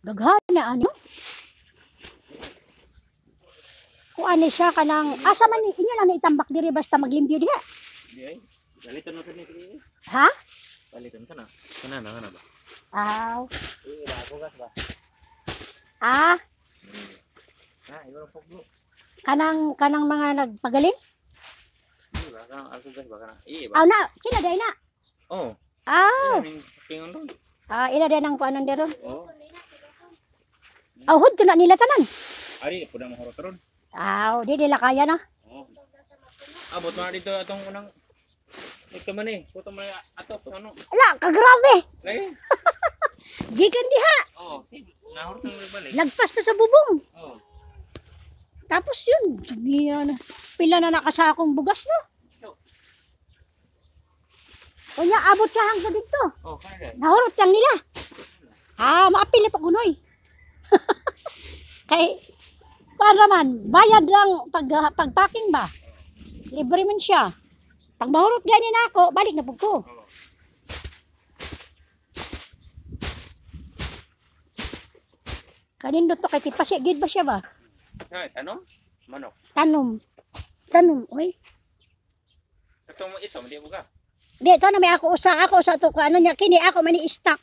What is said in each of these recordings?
Daghan na ano? Kung ano siya kanang asa man inyo lang naitambak diri basta maglimpyo diha. Di ay. Baliton mo sa ni. Ha? Baliton ka na. Kana ba? Aw. Bugas ba? Ah, Iwan puglo. kanang mga nagpagaling? Di ba? Kanang alsugas ba kana? Ba? Aw na, sila day na. Oh. Aw. Tingon doon. Ila din ang kuanon deron. Oh. Aw hud to na nila tanan. Ari, pud mo horot ron. Aw, di nila kaya na. Oh. Abot man dito atong unang ito man puto man ato ano. Ala, kagrabe. Lagi. Gikan diha. Oh, nahorot nang balik. Lagpas pa sa bubong. Oh. Tapos yun, pila na nakasakong bugas no. Kunya abot siya hanggang dito. Oh, kana. Nahurot lang nila. Maapil pa kunoy. Kay para man bayad lang pagpacking ba. Libre man siya. Pag mahurot gani na ako, balik na pug ko. Kanindot to kay tipasi gid ba siya ba? Ay, ano? Manok. Tanom, oy. Ito di buga. Di, ito na may ako usa to ano niya, kini ako man i-stock.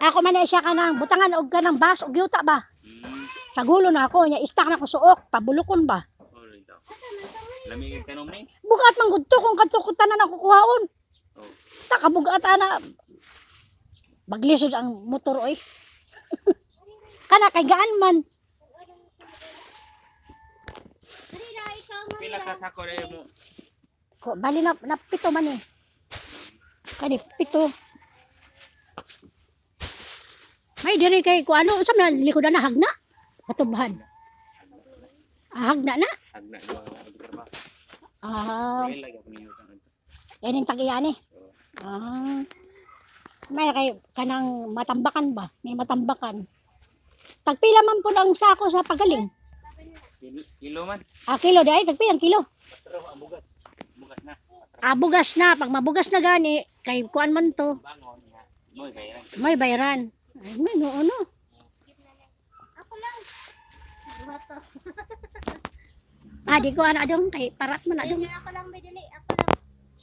Ako man siya kanang butangan og kanang bas og yuta ba. Sa gulo na ako niya, i-stock na ko suok, pabulukon ba. Lamig ang tanom ni. Bugat man gud to kung katukutan na nakukuhaon. Oh. Ta kabugat ana. Maglisod ang motor oy. Kana kay gaan man. Pila ka sako na mo. Bali na pito man eh. Kani pito. May diri kay ko ano usab na likodan na hagna. Katubhan. Hagna na. Hagna do ang ba. Lagi ako ninyo tangan. Yan yung tagiyan eh. May kay kanang matambakan ba? May matambakan. Tagpila man po lang sako sa pagaling. Kilo man. Kilo dahil tagpilang kilo. Pero ang bugas. Bugas na. Bugas na. Pag mabugas na gani, kay kuan man to. Bangon niya. May bayran. Ay, may ano. Ako lang. Bato. Di ko ana dong kay parat man na dong. Ako lang may dili.